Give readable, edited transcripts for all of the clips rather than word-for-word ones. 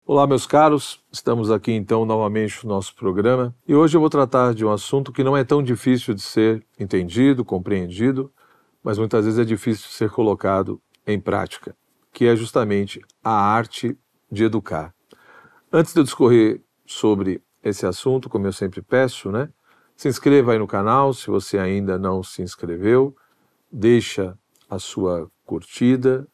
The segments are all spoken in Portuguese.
Olá, meus caros, estamos aqui então novamente no nosso programa e hoje eu vou tratar de um assunto que não é tão difícil de ser entendido, compreendido, mas muitas vezes é difícil de ser colocado em prática, que é justamente a arte de educar. Antes de eu discorrer sobre esse assunto, como eu sempre peço, se inscreva aí no canal se você ainda não se inscreveu, deixa a sua curtida,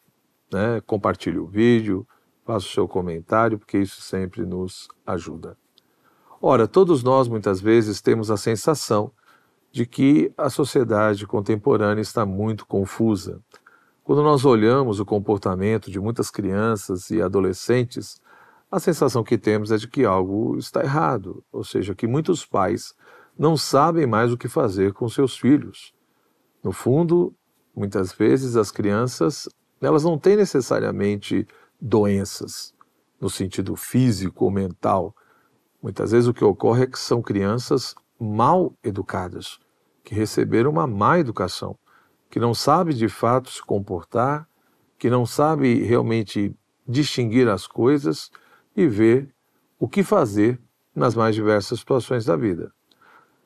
compartilhe o vídeo, faça o seu comentário, porque isso sempre nos ajuda. Ora, todos nós muitas vezes temos a sensação de que a sociedade contemporânea está muito confusa. Quando nós olhamos o comportamento de muitas crianças e adolescentes, a sensação que temos é de que algo está errado, ou seja, que muitos pais não sabem mais o que fazer com seus filhos. No fundo, muitas vezes as crianças, elas não têm necessariamente doenças no sentido físico ou mental. Muitas vezes o que ocorre é que são crianças mal educadas, que receberam uma má educação, que não sabem de fato se comportar, que não sabem realmente distinguir as coisas e ver o que fazer nas mais diversas situações da vida.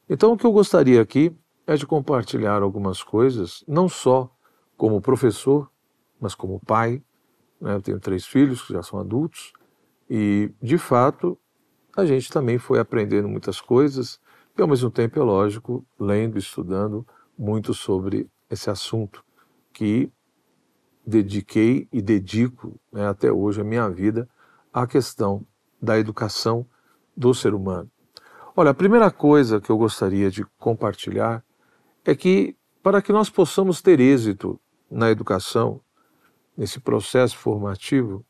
Então, o que eu gostaria aqui é de compartilhar algumas coisas, não só como professor, mas como pai. Eu tenho 3 filhos que já são adultos e, de fato, a gente também foi aprendendo muitas coisas e, ao mesmo tempo, é lógico, lendo, estudando muito sobre esse assunto que dediquei e dedico, até hoje a minha vida à questão da educação do ser humano. Olha, a primeira coisa que eu gostaria de compartilhar é que, para que nós possamos ter êxito na educação, nesse processo formativo,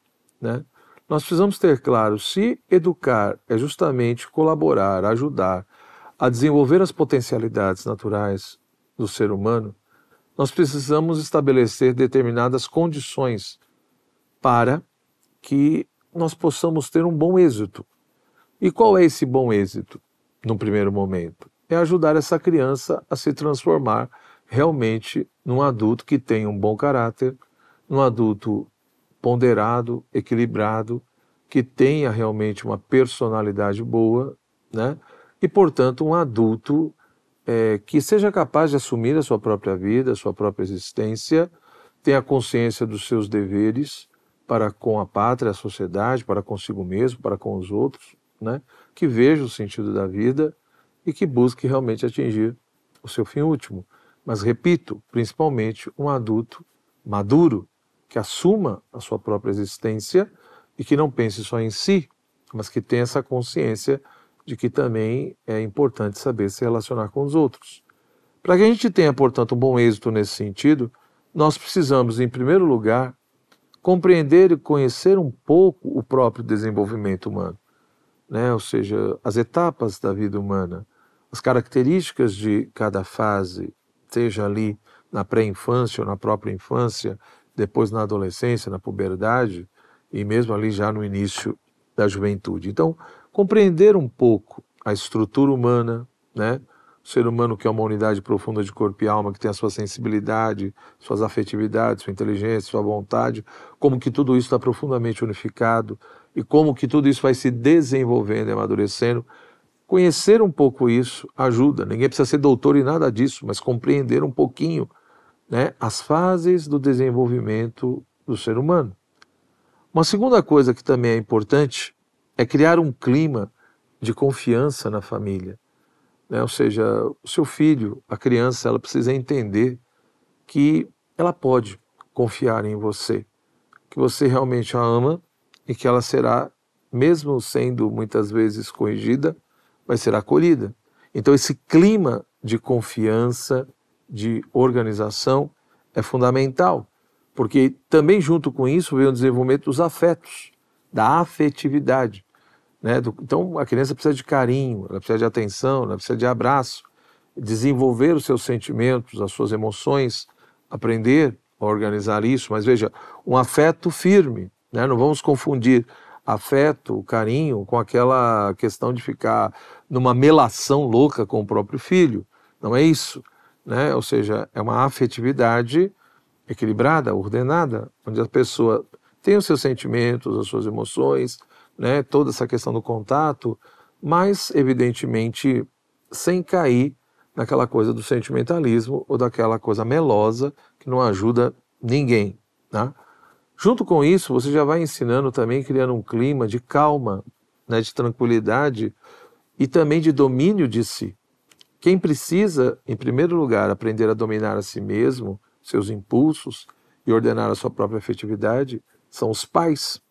nós precisamos ter claro se educar é justamente colaborar, ajudar a desenvolver as potencialidades naturais do ser humano, nós precisamos estabelecer determinadas condições para que nós possamos ter um bom êxito. E qual é esse bom êxito, num primeiro momento? É ajudar essa criança a se transformar realmente num adulto que tenha um bom caráter, num adulto ponderado, equilibrado, que tenha realmente uma personalidade boa, e, portanto, um adulto que seja capaz de assumir a sua própria vida, a sua própria existência, tenha consciência dos seus deveres para com a pátria, a sociedade, para consigo mesmo, para com os outros, que veja o sentido da vida e que busque realmente atingir o seu fim último. Mas, repito, principalmente um adulto maduro, que assuma a sua própria existência e que não pense só em si, mas que tenha essa consciência de que também é importante saber se relacionar com os outros. Para que a gente tenha, portanto, um bom êxito nesse sentido, nós precisamos, em primeiro lugar, compreender e conhecer um pouco o próprio desenvolvimento humano, ou seja, as etapas da vida humana, as características de cada fase, seja ali na pré-infância ou na própria infância, depois na adolescência, na puberdade e mesmo ali já no início da juventude. Então, compreender um pouco a estrutura humana, o ser humano que é uma unidade profunda de corpo e alma, que tem a sua sensibilidade, suas afetividades, sua inteligência, sua vontade, como que tudo isso está profundamente unificado e como que tudo isso vai se desenvolvendo e amadurecendo. Conhecer um pouco isso ajuda. Ninguém precisa ser doutor em nada disso, mas compreender um pouquinho, as fases do desenvolvimento do ser humano. Uma segunda coisa que também é importante é criar um clima de confiança na família. Ou seja, o seu filho, a criança, ela precisa entender que ela pode confiar em você, que você realmente a ama e que ela será, mesmo sendo muitas vezes corrigida, vai ser acolhida. Então esse clima de confiança, de organização é fundamental, porque também junto com isso vem o desenvolvimento dos afetos, da afetividade. Então a criança precisa de carinho, ela precisa de atenção, ela precisa de abraço, desenvolver os seus sentimentos, as suas emoções, aprender a organizar isso, mas veja, um afeto firme, não vamos confundir afeto, carinho, com aquela questão de ficar numa melação louca com o próprio filho, não é isso, ou seja, é uma afetividade equilibrada, ordenada, onde a pessoa tem os seus sentimentos, as suas emoções, né, toda essa questão do contato, mas evidentemente sem cair naquela coisa do sentimentalismo ou daquela coisa melosa que não ajuda ninguém, né? Junto com isso, você já vai ensinando também, criando um clima de calma, né, de tranquilidade e também de domínio de si. Quem precisa, em primeiro lugar, aprender a dominar a si mesmo, seus impulsos e ordenar a sua própria afetividade, são os pais.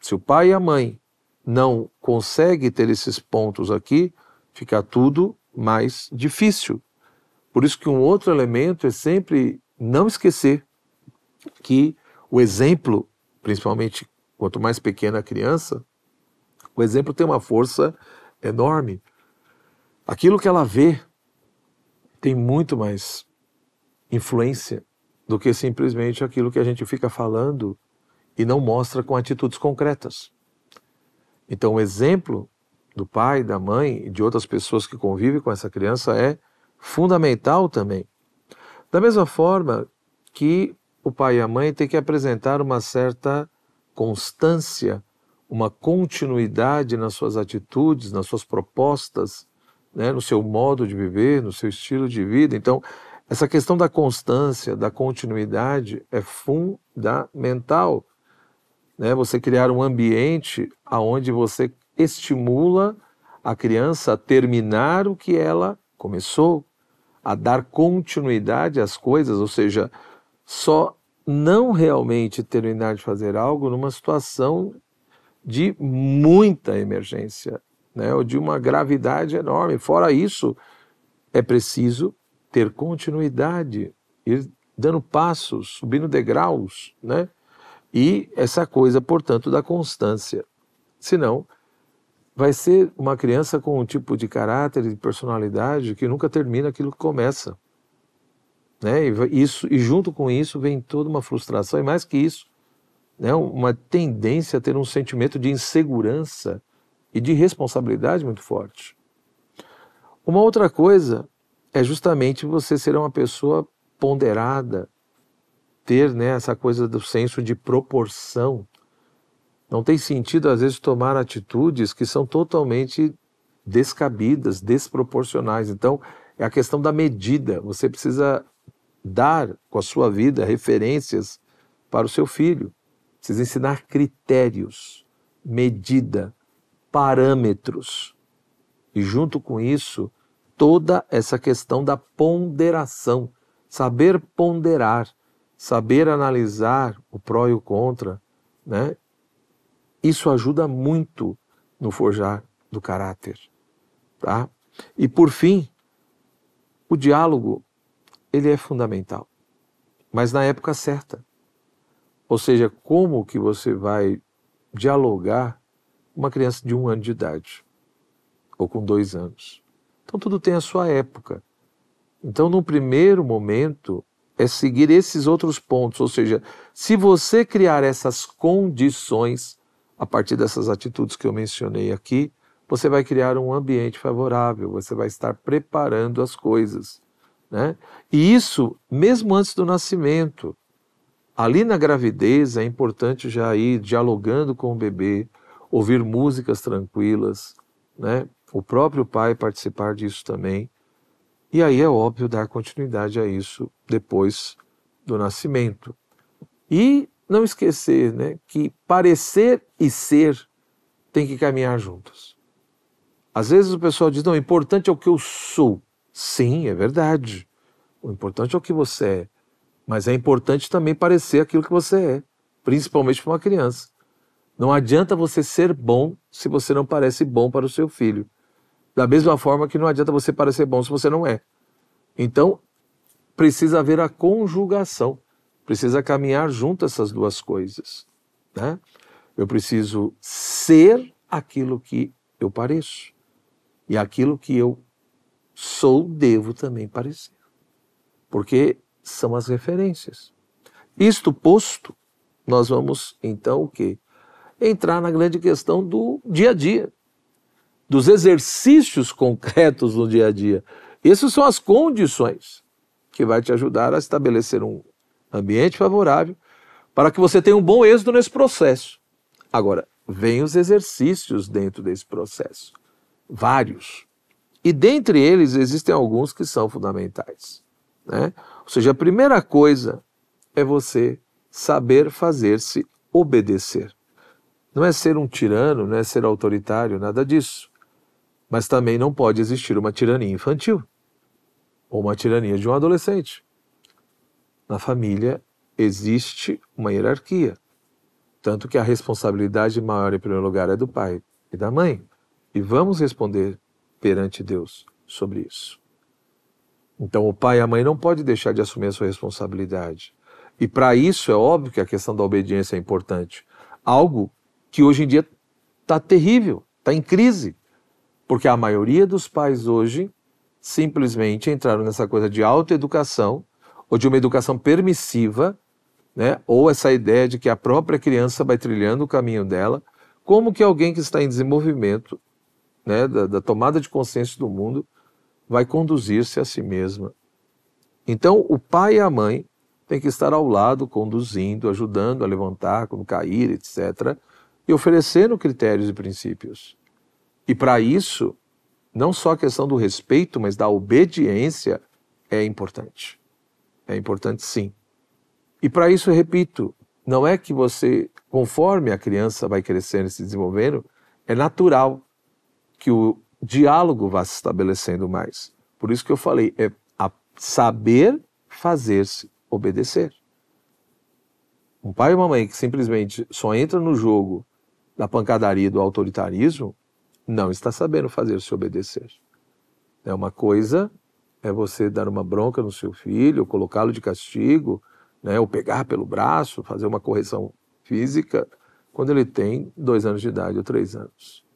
Se o pai e a mãe não conseguem ter esses pontos aqui, fica tudo mais difícil. Por isso que um outro elemento é sempre não esquecer que o exemplo, principalmente quanto mais pequena a criança, o exemplo tem uma força enorme. Aquilo que ela vê tem muito mais influência do que simplesmente aquilo que a gente fica falando e não mostra com atitudes concretas. Então, o exemplo do pai, da mãe e de outras pessoas que convivem com essa criança é fundamental também. Da mesma forma que o pai e a mãe têm que apresentar uma certa constância, uma continuidade nas suas atitudes, nas suas propostas, né, no seu modo de viver, no seu estilo de vida. Então, essa questão da constância, da continuidade é fundamental, né? Você criar um ambiente onde você estimula a criança a terminar o que ela começou, a dar continuidade às coisas, ou seja, só não realmente terminar de fazer algo numa situação de muita emergência, né, ou de uma gravidade enorme. Fora isso, é preciso ter continuidade, ir dando passos, subindo degraus, né? E essa coisa, portanto, da constância. Senão, vai ser uma criança com um tipo de caráter e personalidade que nunca termina aquilo que começa, né? E junto com isso vem toda uma frustração, e mais que isso, né, uma tendência a ter um sentimento de insegurança e de responsabilidade muito forte. Uma outra coisa é justamente você ser uma pessoa ponderada, ter, né, essa coisa do senso de proporção. Não tem sentido, às vezes, tomar atitudes que são totalmente descabidas, desproporcionais. Então, é a questão da medida. Você precisa dar, com a sua vida, referências para o seu filho. Precisa ensinar critérios, medida, parâmetros. E junto com isso, toda essa questão da ponderação. Saber ponderar, saber analisar o pró e o contra, né? Isso ajuda muito no forjar do caráter, tá? E por fim, o diálogo, ele é fundamental, mas na época certa. Ou seja, como que você vai dialogar com uma criança de 1 ano de idade, ou com 2 anos? Então tudo tem a sua época. Então, no primeiro momento, é seguir esses outros pontos, ou seja, se você criar essas condições, a partir dessas atitudes que eu mencionei aqui, você vai criar um ambiente favorável, você vai estar preparando as coisas, né? E isso, mesmo antes do nascimento. Ali na gravidez, é importante já ir dialogando com o bebê, ouvir músicas tranquilas, né? O próprio pai participar disso também. E aí é óbvio dar continuidade a isso depois do nascimento. E não esquecer, né, que parecer e ser tem que caminhar juntos. Às vezes o pessoal diz, não, o importante é o que eu sou. Sim, é verdade. O importante é o que você é. Mas é importante também parecer aquilo que você é, principalmente para uma criança. Não adianta você ser bom se você não parece bom para o seu filho. Da mesma forma que não adianta você parecer bom se você não é. Então, precisa haver a conjugação. Precisa caminhar junto essas duas coisas, né? Eu preciso ser aquilo que eu pareço. E aquilo que eu sou, devo também parecer. Porque são as referências. Isto posto, nós vamos, então, o quê? Entrar na grande questão do dia a dia, dos exercícios concretos no dia a dia. Essas são as condições que vai te ajudar a estabelecer um ambiente favorável para que você tenha um bom êxito nesse processo. Agora, vêm os exercícios dentro desse processo. Vários. E dentre eles existem alguns que são fundamentais, né? Ou seja, a primeira coisa é você saber fazer-se obedecer. Não é ser um tirano, não é ser autoritário, nada disso. Mas também não pode existir uma tirania infantil ou uma tirania de um adolescente. Na família existe uma hierarquia, tanto que a responsabilidade maior, em primeiro lugar, é do pai e da mãe. E vamos responder perante Deus sobre isso. Então o pai e a mãe não podem deixar de assumir a sua responsabilidade. E para isso é óbvio que a questão da obediência é importante. Algo que hoje em dia está terrível, está em crise. Porque a maioria dos pais hoje simplesmente entraram nessa coisa de autoeducação ou de uma educação permissiva, né? Ou essa ideia de que a própria criança vai trilhando o caminho dela, como que alguém que está em desenvolvimento, né, da tomada de consciência do mundo vai conduzir-se a si mesma. Então o pai e a mãe têm que estar ao lado, conduzindo, ajudando a levantar quando cair, etc. E oferecendo critérios e princípios. E para isso, não só a questão do respeito, mas da obediência é importante. É importante sim. E para isso, eu repito, não é que você, conforme a criança vai crescendo e se desenvolvendo, é natural que o diálogo vá se estabelecendo mais. Por isso que eu falei, é saber fazer-se obedecer. Um pai e uma mãe que simplesmente só entra no jogo da pancadaria e do autoritarismo, não está sabendo fazer-se obedecer. Uma coisa é você dar uma bronca no seu filho, colocá-lo de castigo, né, ou pegar pelo braço, fazer uma correção física, quando ele tem 2 anos de idade ou 3 anos.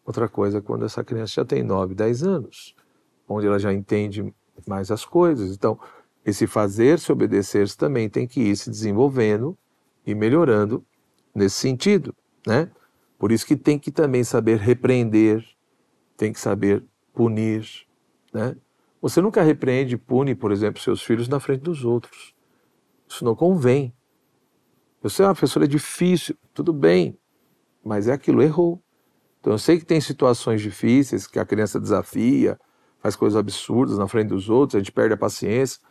Outra coisa é quando essa criança já tem 9, 10 anos, onde ela já entende mais as coisas. Então, esse fazer-se obedecer também tem que ir se desenvolvendo e melhorando nesse sentido, né? Por isso que tem que também saber repreender, tem que saber punir, né? Você nunca repreende e pune, por exemplo, seus filhos na frente dos outros. Isso não convém. Você é uma professora difícil, tudo bem, mas é aquilo, errou. Então eu sei que tem situações difíceis, que a criança desafia, faz coisas absurdas na frente dos outros, a gente perde a paciência.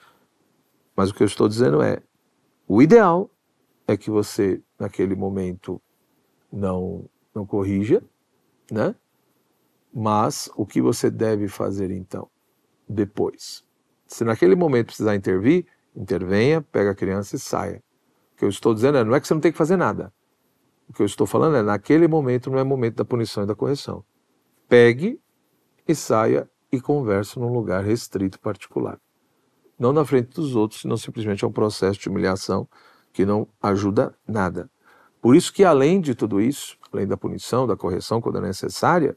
Mas o que eu estou dizendo é, o ideal é que você, naquele momento, não corrija, né? Mas o que você deve fazer então, depois? Se naquele momento precisar intervir, intervenha, pega a criança e saia. O que eu estou dizendo não é que você não tem que fazer nada. O que eu estou falando é, naquele momento não é momento da punição e da correção. Pegue e saia e converse num lugar restrito particular. Não na frente dos outros, senão simplesmente é um processo de humilhação que não ajuda nada. Por isso que além de tudo isso, além da punição, da correção quando é necessária,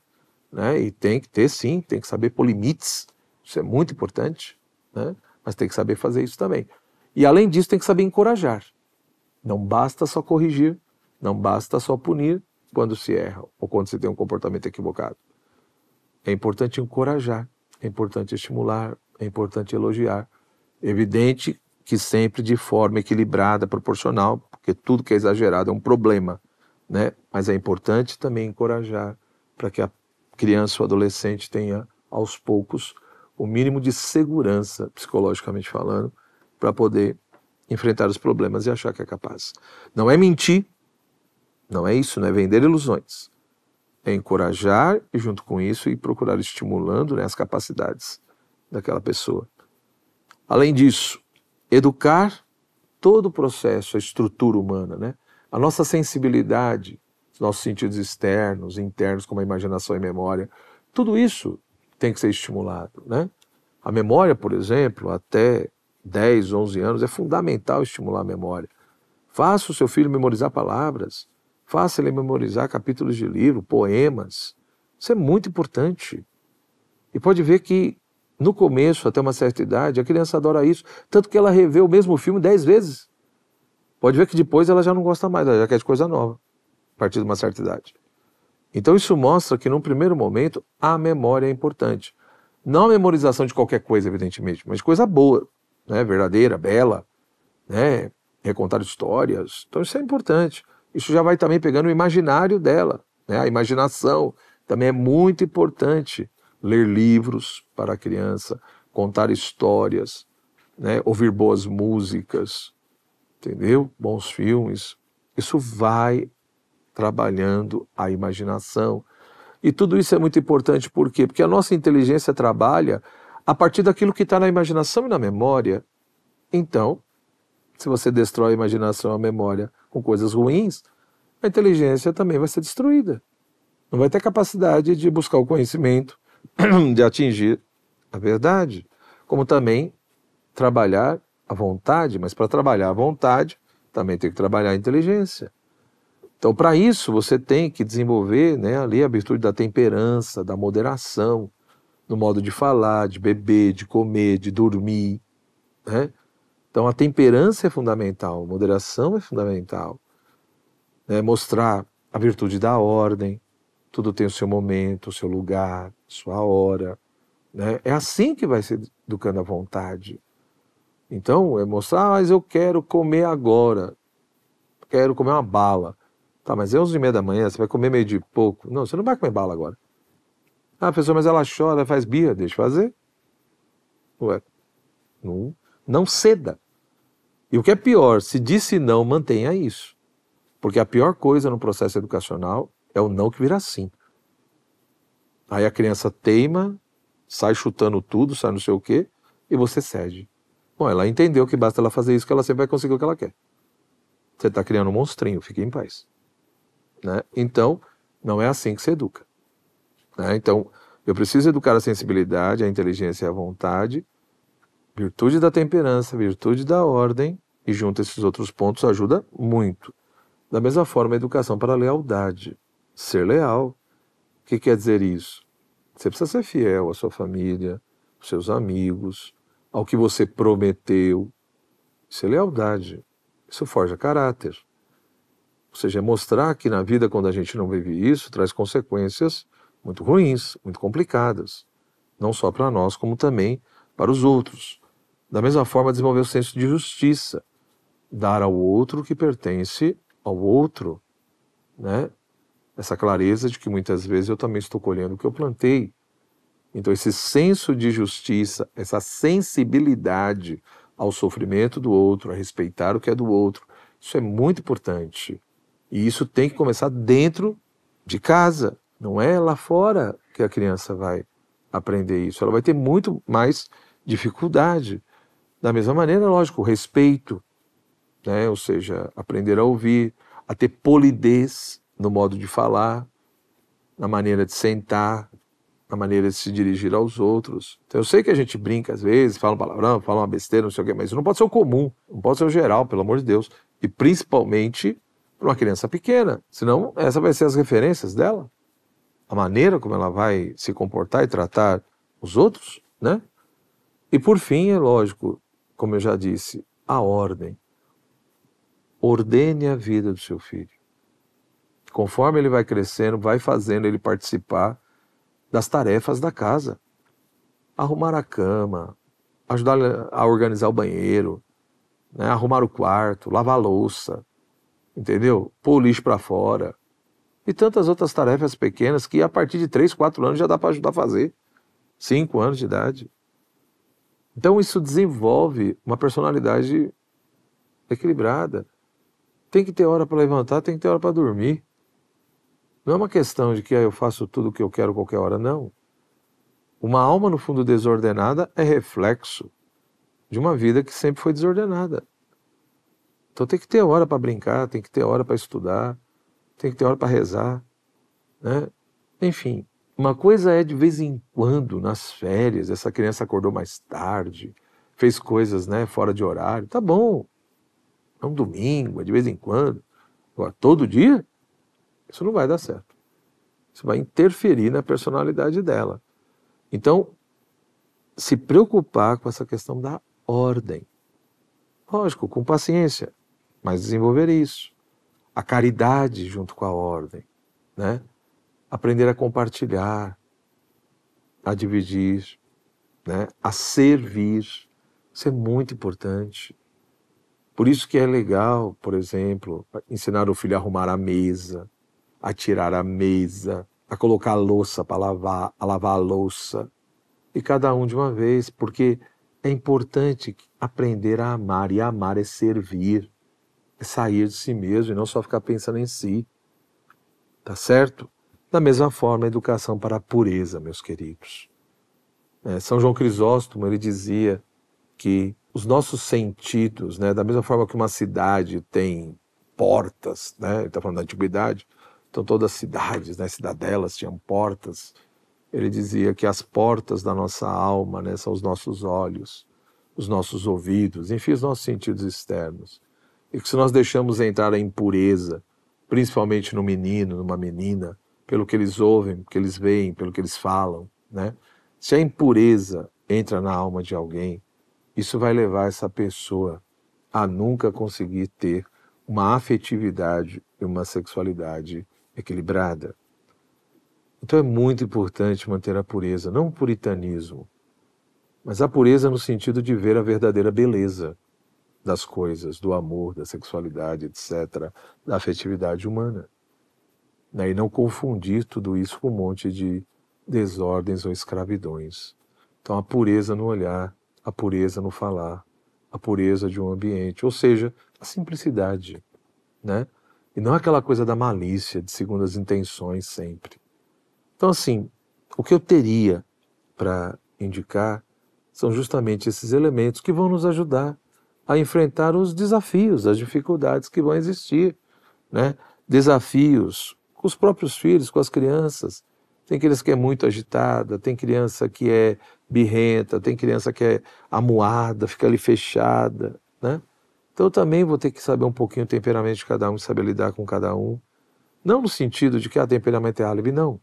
né, e tem que ter sim, tem que saber pôr limites, isso é muito importante, né, mas tem que saber fazer isso também. E além disso tem que saber encorajar. Não basta só corrigir, não basta só punir quando se erra ou quando se tem um comportamento equivocado. É importante encorajar, é importante estimular, é importante elogiar. Evidente que sempre de forma equilibrada, proporcional, porque tudo que é exagerado é um problema, né? Mas é importante também encorajar para que a criança ou adolescente tenha, aos poucos, o mínimo de segurança, psicologicamente falando, para poder enfrentar os problemas e achar que é capaz. Não é mentir, não é isso, não é vender ilusões. É encorajar e, junto com isso, ir procurar estimulando, né, as capacidades daquela pessoa. Além disso, educar todo o processo, a estrutura humana, né? A nossa sensibilidade, os nossos sentidos externos, internos, como a imaginação e memória, tudo isso tem que ser estimulado, né? A memória, por exemplo, até 10, 11 anos, é fundamental estimular a memória. Faça o seu filho memorizar palavras, faça ele memorizar capítulos de livro, poemas. Isso é muito importante. E pode ver que no começo, até uma certa idade, a criança adora isso, tanto que ela revê o mesmo filme 10 vezes. Pode ver que depois ela já não gosta mais, ela já quer de coisa nova, a partir de uma certa idade. Então isso mostra que, num primeiro momento, a memória é importante. Não a memorização de qualquer coisa, evidentemente, mas de coisa boa, né? Verdadeira, bela, né? Recontar histórias. Então isso é importante. Isso já vai também pegando o imaginário dela, né? A imaginação também é muito importante. Ler livros para a criança, contar histórias, né? Ouvir boas músicas, entendeu? Bons filmes. Isso vai trabalhando a imaginação. E tudo isso é muito importante, por quê? Porque a nossa inteligência trabalha a partir daquilo que está na imaginação e na memória. Então, se você destrói a imaginação e a memória com coisas ruins, a inteligência também vai ser destruída. Não vai ter capacidade de buscar o conhecimento, de atingir a verdade, como também trabalhar a vontade, mas para trabalhar a vontade, também tem que trabalhar a inteligência. Então, para isso, você tem que desenvolver, né, ali a virtude da temperança, da moderação, no modo de falar, de beber, de comer, de dormir, né? Então, a temperança é fundamental, a moderação é fundamental, né? Mostrar a virtude da ordem, tudo tem o seu momento, o seu lugar, sua hora, né? É assim que vai se educando a vontade. Então, é mostrar, mas eu quero comer agora, quero comer uma bala. Tá, mas é 11h30 da manhã, você vai comer meio de pouco. Não, você não vai comer bala agora. Ah, professor, mas ela chora, faz birra, deixa fazer. Ué, não ceda. E o que é pior, se disse não, mantenha isso. Porque a pior coisa no processo educacional é o não que vira sim. Aí a criança teima, sai chutando tudo, sai não sei o quê, e você cede. Bom, ela entendeu que basta ela fazer isso que ela sempre vai conseguir o que ela quer. Você está criando um monstrinho, fique em paz. Né? Então, não é assim que se educa. Né? Então, eu preciso educar a sensibilidade, a inteligência e a vontade, virtude da temperança, virtude da ordem, e junto a esses outros pontos ajuda muito. Da mesma forma, a educação para a lealdade. Ser leal. O que quer dizer isso? Você precisa ser fiel à sua família, aos seus amigos, ao que você prometeu. Isso é lealdade. Isso forja caráter. Ou seja, é mostrar que na vida, quando a gente não vive isso, traz consequências muito ruins, muito complicadas. Não só para nós, como também para os outros. Da mesma forma, desenvolver o senso de justiça. Dar ao outro o que pertence ao outro, né? Essa clareza de que muitas vezes eu também estou colhendo o que eu plantei. Então esse senso de justiça, essa sensibilidade ao sofrimento do outro, a respeitar o que é do outro, isso é muito importante. E isso tem que começar dentro de casa, não é lá fora que a criança vai aprender isso. Ela vai ter muito mais dificuldade. Da mesma maneira, lógico, o respeito, né? Ou seja, aprender a ouvir, a ter polidez no modo de falar, na maneira de sentar, na maneira de se dirigir aos outros. Então eu sei que a gente brinca às vezes, fala um palavrão, fala uma besteira, não sei o quê, mas isso não pode ser o comum, não pode ser o geral, pelo amor de Deus. E principalmente para uma criança pequena, senão essa vai ser as referências dela, a maneira como ela vai se comportar e tratar os outros, né? E por fim, é lógico, como eu já disse, a ordem. Ordene a vida do seu filho. Conforme ele vai crescendo, vai fazendo ele participar das tarefas da casa. Arrumar a cama, ajudar a organizar o banheiro, né? Arrumar o quarto, lavar a louça, entendeu? Pôr o lixo para fora. E tantas outras tarefas pequenas que a partir de 3, 4 anos já dá para ajudar a fazer. 5 anos de idade. Então isso desenvolve uma personalidade equilibrada. Tem que ter hora para levantar, tem que ter hora para dormir. Não é uma questão de que eu faço tudo o que eu quero qualquer hora, não. Uma alma, no fundo, desordenada é reflexo de uma vida que sempre foi desordenada. Então tem que ter hora para brincar, tem que ter hora para estudar, tem que ter hora para rezar, né? Enfim, uma coisa é de vez em quando, nas férias, essa criança acordou mais tarde, fez coisas, né, fora de horário. Tá bom, é um domingo, é de vez em quando. Agora, todo dia, isso não vai dar certo. Isso vai interferir na personalidade dela. Então, se preocupar com essa questão da ordem. Lógico, com paciência, mas desenvolver isso. A caridade junto com a ordem, né? Aprender a compartilhar, a dividir, né? A servir. Isso é muito importante. Por isso que é legal, por exemplo, ensinar o filho a arrumar a mesa, a tirar a mesa, a colocar a louça para lavar, a lavar a louça. E cada um de uma vez, porque é importante aprender a amar, e amar é servir, é sair de si mesmo e não só ficar pensando em si, tá certo? Da mesma forma, a educação para a pureza, meus queridos. São João Crisóstomo, ele dizia que os nossos sentidos, né, da mesma forma que uma cidade tem portas, né, ele está falando da antiguidade, então todas as cidades, né, cidadelas tinham portas. Ele dizia que as portas da nossa alma, né, são os nossos olhos, os nossos ouvidos, enfim, os nossos sentidos externos. E que se nós deixamos entrar a impureza, principalmente no menino, numa menina, pelo que eles ouvem, pelo que eles veem, pelo que eles falam, né? Se a impureza entra na alma de alguém, isso vai levar essa pessoa a nunca conseguir ter uma afetividade e uma sexualidade equilibrada. Então é muito importante manter a pureza, não o puritanismo, mas a pureza no sentido de ver a verdadeira beleza das coisas, do amor, da sexualidade, etc., da afetividade humana. E não confundir tudo isso com um monte de desordens ou escravidões. Então a pureza no olhar, a pureza no falar, a pureza de um ambiente, ou seja, a simplicidade, né? E não aquela coisa da malícia, de segundas intenções sempre. Então, assim, o que eu teria para indicar são justamente esses elementos que vão nos ajudar a enfrentar os desafios, as dificuldades que vão existir, né? Desafios com os próprios filhos, com as crianças. Tem criança que é muito agitada, tem criança que é birrenta, tem criança que é amuada, fica ali fechada, né? Então eu também vou ter que saber um pouquinho o temperamento de cada um, saber lidar com cada um. Não no sentido de que temperamento é álibi, não.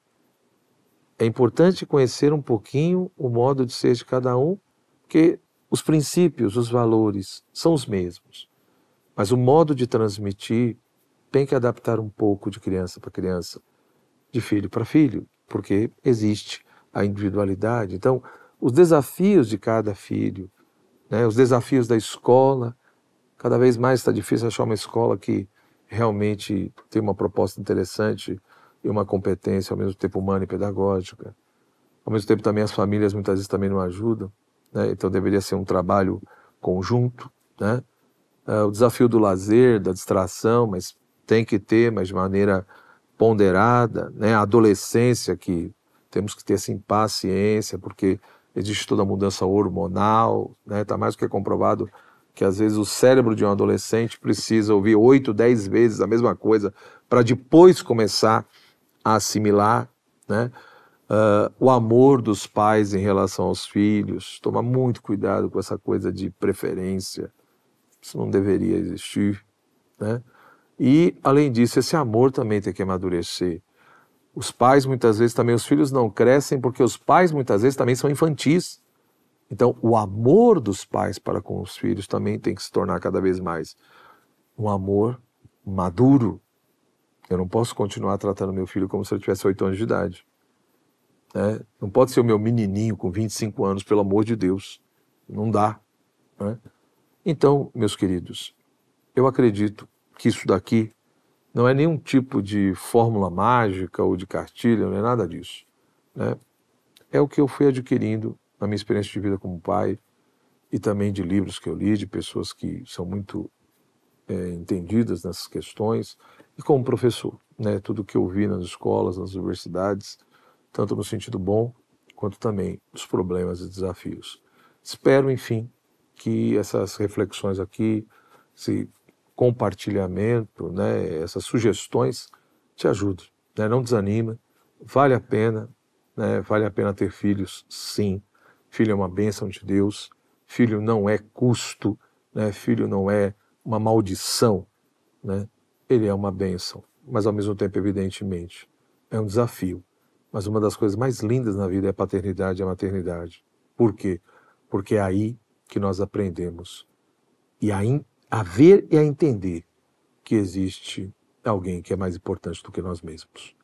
É importante conhecer um pouquinho o modo de ser de cada um, porque os princípios, os valores são os mesmos. Mas o modo de transmitir tem que adaptar um pouco de criança para criança, de filho para filho, porque existe a individualidade. Então, os desafios de cada filho, né, os desafios da escola, cada vez mais está difícil achar uma escola que realmente tem uma proposta interessante e uma competência ao mesmo tempo humana e pedagógica. Ao mesmo tempo também as famílias muitas vezes também não ajudam, né? Então deveria ser um trabalho conjunto, né? O desafio do lazer, da distração, mas tem que ter, mas de maneira ponderada, né? A adolescência, que temos que ter assim, paciência, porque existe toda a mudança hormonal, né? Está mais do que comprovado que às vezes o cérebro de um adolescente precisa ouvir 8, 10 vezes a mesma coisa para depois começar a assimilar, né? O amor dos pais em relação aos filhos, tomar muito cuidado com essa coisa de preferência, isso não deveria existir, né? E, além disso, esse amor também tem que amadurecer. Os pais, muitas vezes, também, os filhos não crescem porque os pais, muitas vezes, também são infantis. Então, o amor dos pais para com os filhos também tem que se tornar cada vez mais um amor maduro. Eu não posso continuar tratando meu filho como se ele tivesse 8 anos de idade. Né? Não pode ser o meu menininho com 25 anos, pelo amor de Deus. Não dá. Né? Então, meus queridos, eu acredito que isso daqui não é nenhum tipo de fórmula mágica ou de cartilha, não é nada disso. Né? É o que eu fui adquirindo na minha experiência de vida como pai e também de livros que eu li, de pessoas que são muito entendidas nessas questões, e como professor. Né? Tudo que eu vi nas escolas, nas universidades, tanto no sentido bom, quanto também os problemas e desafios. Espero, enfim, que essas reflexões aqui, esse compartilhamento, né, essas sugestões te ajudem. Né? Não desanima, vale a pena, né? Vale a pena ter filhos, sim. Filho é uma bênção de Deus, filho não é custo, né? Filho não é uma maldição, né? Ele é uma bênção, mas ao mesmo tempo, evidentemente, é um desafio. Mas uma das coisas mais lindas na vida é a paternidade e a maternidade. Por quê? Porque é aí que nós aprendemos a ver e a entender que existe alguém que é mais importante do que nós mesmos.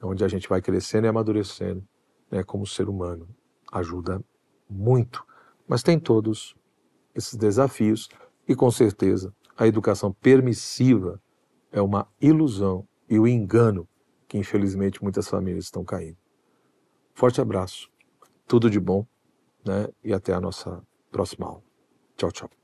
Onde a gente vai crescendo e amadurecendo, né, como ser humano. Ajuda muito. Mas tem todos esses desafios E com certeza, a educação permissiva é uma ilusão e o engano que infelizmente muitas famílias estão caindo. Forte abraço, tudo de bom, né? E até a nossa próxima aula. Tchau, tchau.